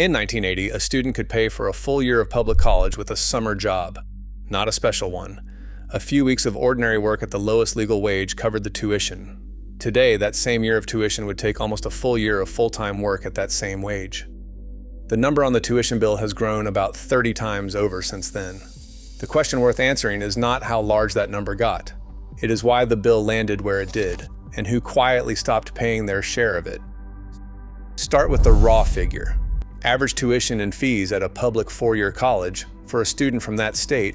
In 1980, a student could pay for a full year of public college with a summer job, not a special one. A few weeks of ordinary work at the lowest legal wage covered the tuition. Today, that same year of tuition would take almost a full year of full-time work at that same wage. The number on the tuition bill has grown about 30 times over since then. The question worth answering is not how large that number got. It is why the bill landed where it did, and who quietly stopped paying their share of it. Start with the raw figure. Average tuition and fees at a public four-year college for a student from that state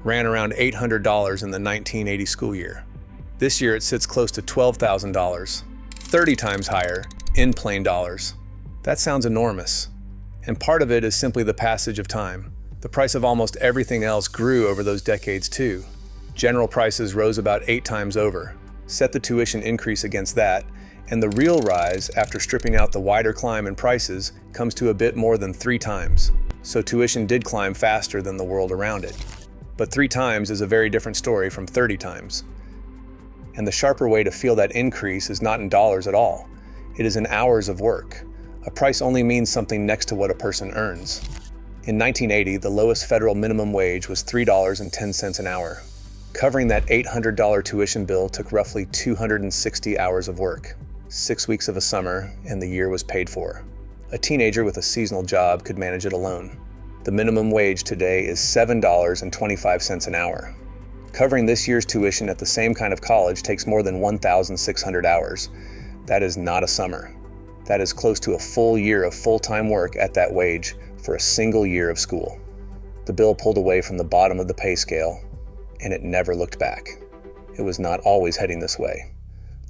ran around $800 in the 1980 school year. This year it sits close to $12,000, 30 times higher in plain dollars. That sounds enormous. And part of it is simply the passage of time. The price of almost everything else grew over those decades too. General prices rose about 8 times over. Set the tuition increase against that, and the real rise, after stripping out the wider climb in prices, comes to a bit more than 3 times. So tuition did climb faster than the world around it. But 3 times is a very different story from 30 times. And the sharper way to feel that increase is not in dollars at all. It is in hours of work. A price only means something next to what a person earns. In 1980, the lowest federal minimum wage was $3.10 an hour. Covering that $800 tuition bill took roughly 260 hours of work. 6 weeks of a summer, and the year was paid for. A teenager with a seasonal job could manage it alone. The minimum wage today is $7.25 an hour. Covering this year's tuition at the same kind of college takes more than 1,600 hours. That is not a summer. That is close to a full year of full-time work at that wage for a single year of school. The bill pulled away from the bottom of the pay scale, and it never looked back. It was not always heading this way.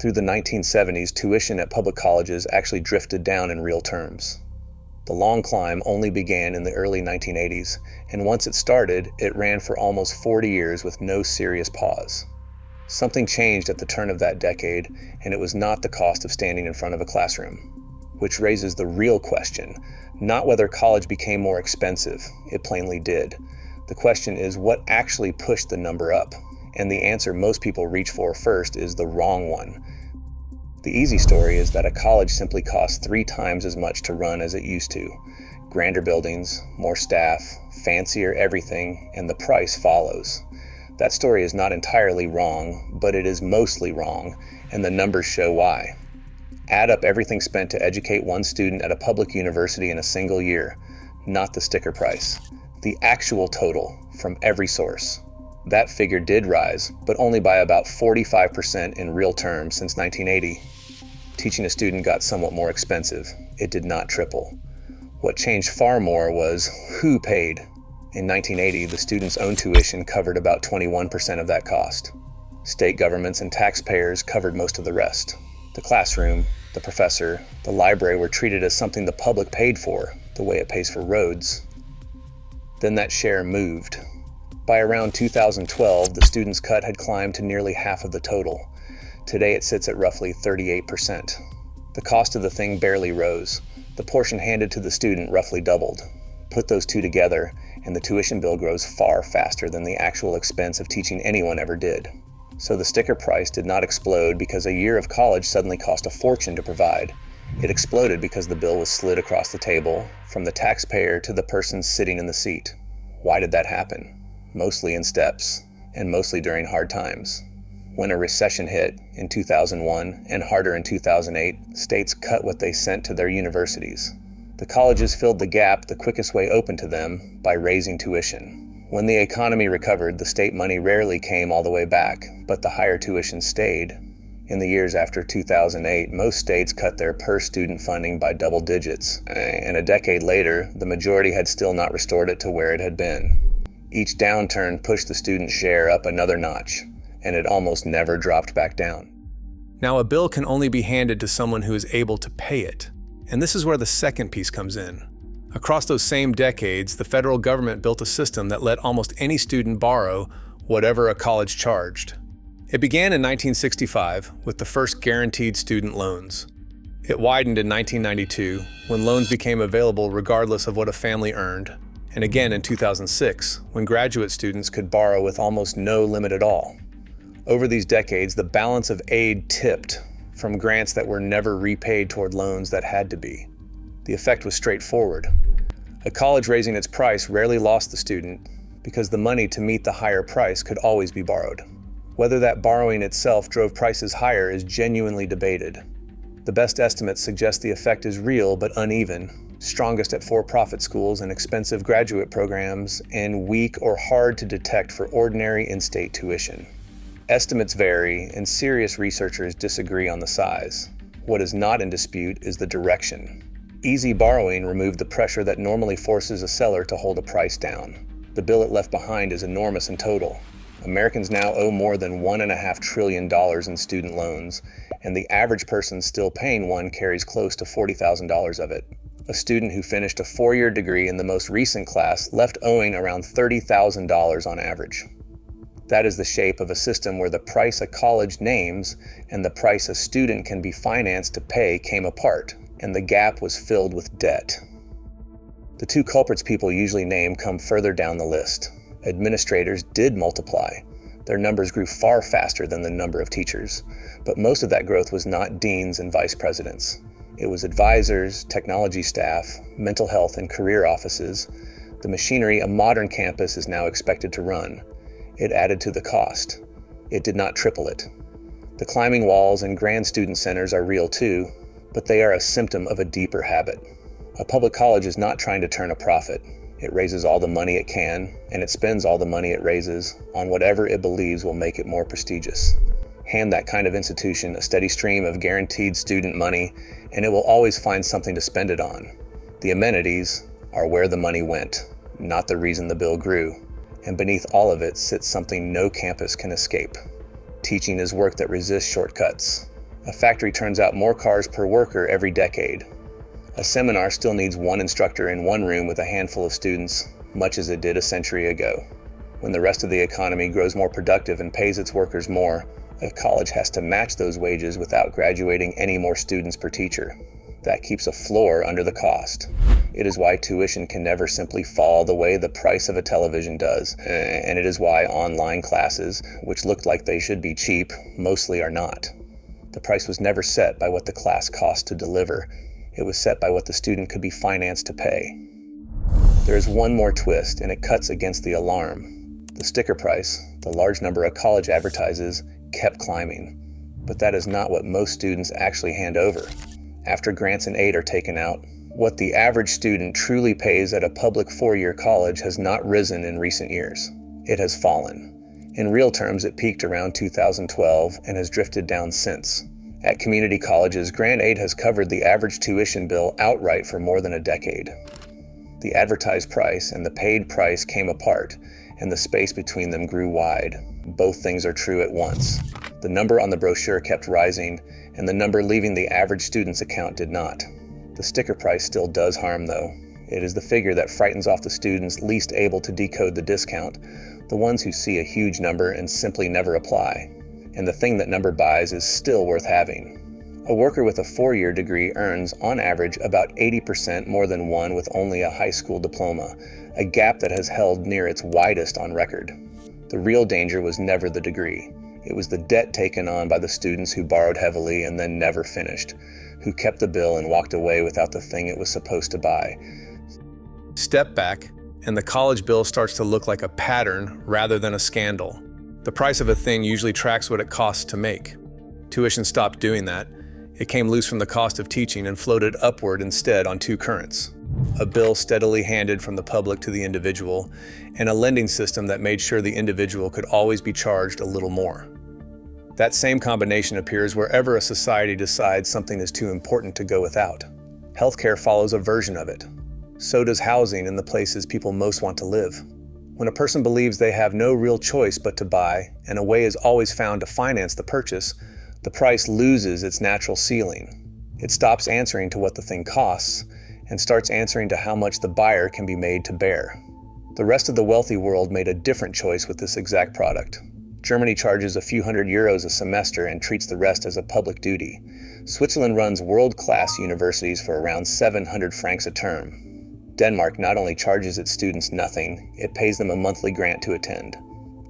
Through the 1970s, tuition at public colleges actually drifted down in real terms. The long climb only began in the early 1980s, and once it started, it ran for almost 40 years with no serious pause. Something changed at the turn of that decade, and it was not the cost of standing in front of a classroom. Which raises the real question, not whether college became more expensive. It plainly did. The question is what actually pushed the number up? And the answer most people reach for first is the wrong one. The easy story is that a college simply costs 3 times as much to run as it used to. Grander buildings, more staff, fancier everything, and the price follows. That story is not entirely wrong, but it is mostly wrong, and the numbers show why. Add up everything spent to educate one student at a public university in a single year, not the sticker price. The actual total from every source. That figure did rise, but only by about 45% in real terms since 1980. Teaching a student got somewhat more expensive. It did not triple. What changed far more was who paid. In 1980, the student's own tuition covered about 21% of that cost. State governments and taxpayers covered most of the rest. The classroom, the professor, the library were treated as something the public paid for, the way it pays for roads. Then that share moved. By around 2012, the student's cut had climbed to nearly half of the total. Today it sits at roughly 38%. The cost of the thing barely rose. The portion handed to the student roughly doubled. Put those two together, and the tuition bill grows far faster than the actual expense of teaching anyone ever did. So the sticker price did not explode because a year of college suddenly cost a fortune to provide. It exploded because the bill was slid across the table, from the taxpayer to the person sitting in the seat. Why did that happen? Mostly in steps, and mostly during hard times. When a recession hit in 2001 and harder in 2008, states cut what they sent to their universities. The colleges filled the gap the quickest way open to them by raising tuition. When the economy recovered, the state money rarely came all the way back, but the higher tuition stayed. In the years after 2008, most states cut their per-student funding by double digits, and a decade later, the majority had still not restored it to where it had been. Each downturn pushed the student share up another notch, and it almost never dropped back down. Now, a bill can only be handed to someone who is able to pay it, and this is where the second piece comes in. Across those same decades, the federal government built a system that let almost any student borrow whatever a college charged. It began in 1965 with the first guaranteed student loans. It widened in 1992 when loans became available regardless of what a family earned, and again in 2006 when graduate students could borrow with almost no limit at all. Over these decades, the balance of aid tipped from grants that were never repaid toward loans that had to be. The effect was straightforward. A college raising its price rarely lost the student because the money to meet the higher price could always be borrowed. Whether that borrowing itself drove prices higher is genuinely debated. The best estimates suggest the effect is real but uneven, strongest at for-profit schools and expensive graduate programs, and weak or hard to detect for ordinary in-state tuition. Estimates vary, and serious researchers disagree on the size. What is not in dispute is the direction. Easy borrowing removed the pressure that normally forces a seller to hold a price down. The bill it left behind is enormous in total. Americans now owe more than $1.5 trillion in student loans, and the average person still paying one carries close to $40,000 of it. A student who finished a 4-year degree in the most recent class left owing around $30,000 on average. That is the shape of a system where the price a college names and the price a student can be financed to pay came apart, and the gap was filled with debt. The two culprits people usually name come further down the list. Administrators did multiply. Their numbers grew far faster than the number of teachers, but most of that growth was not deans and vice presidents. It was advisors, technology staff, mental health and career offices, the machinery a modern campus is now expected to run. It added to the cost. It did not triple it. The climbing walls and grand student centers are real too, but they are a symptom of a deeper habit. A public college is not trying to turn a profit. It raises all the money it can, and it spends all the money it raises on whatever it believes will make it more prestigious. Hand that kind of institution a steady stream of guaranteed student money, and it will always find something to spend it on. The amenities are where the money went, not the reason the bill grew. And beneath all of it sits something no campus can escape. Teaching is work that resists shortcuts. A factory turns out more cars per worker every decade. A seminar still needs one instructor in one room with a handful of students, much as it did a century ago. When the rest of the economy grows more productive and pays its workers more, a college has to match those wages without graduating any more students per teacher. That keeps a floor under the cost. It is why tuition can never simply fall the way the price of a television does, and it is why online classes, which look like they should be cheap, mostly are not. The price was never set by what the class cost to deliver. It was set by what the student could be financed to pay. There is one more twist, and it cuts against the alarm. The sticker price, the large number a college advertises, kept climbing. But that is not what most students actually hand over. After grants and aid are taken out, what the average student truly pays at a public 4-year college has not risen in recent years. It has fallen. In real terms, it peaked around 2012 and has drifted down since. At community colleges, grant aid has covered the average tuition bill outright for more than a decade. The advertised price and the paid price came apart, and the space between them grew wide. Both things are true at once. The number on the brochure kept rising, and the number leaving the average student's account did not. The sticker price still does harm, though. It is the figure that frightens off the students least able to decode the discount, the ones who see a huge number and simply never apply. And the thing that number buys is still worth having. A worker with a 4-year degree earns, on average, about 80% more than one with only a high school diploma, a gap that has held near its widest on record. The real danger was never the degree. It was the debt taken on by the students who borrowed heavily and then never finished, who kept the bill and walked away without the thing it was supposed to buy. Step back, and the college bill starts to look like a pattern rather than a scandal. The price of a thing usually tracks what it costs to make. Tuition stopped doing that. It came loose from the cost of teaching and floated upward instead on two currents: a bill steadily handed from the public to the individual, and a lending system that made sure the individual could always be charged a little more. That same combination appears wherever a society decides something is too important to go without. Healthcare follows a version of it. So does housing in the places people most want to live. When a person believes they have no real choice but to buy, and a way is always found to finance the purchase, the price loses its natural ceiling. It stops answering to what the thing costs, and starts answering to how much the buyer can be made to bear. The rest of the wealthy world made a different choice with this exact product. Germany charges a few hundred euros a semester and treats the rest as a public duty. Switzerland runs world-class universities for around 700 francs a term. Denmark not only charges its students nothing, it pays them a monthly grant to attend.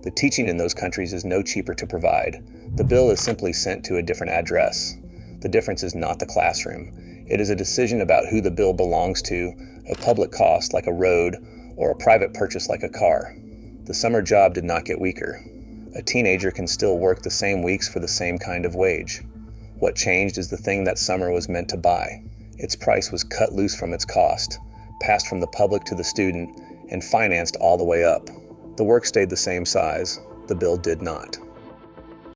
The teaching in those countries is no cheaper to provide. The bill is simply sent to a different address. The difference is not the classroom. It is a decision about who the bill belongs to, a public cost like a road, or a private purchase like a car. The summer job did not get weaker. A teenager can still work the same weeks for the same kind of wage. What changed is the thing that summer was meant to buy. Its price was cut loose from its cost, passed from the public to the student, and financed all the way up. The work stayed the same size. The bill did not.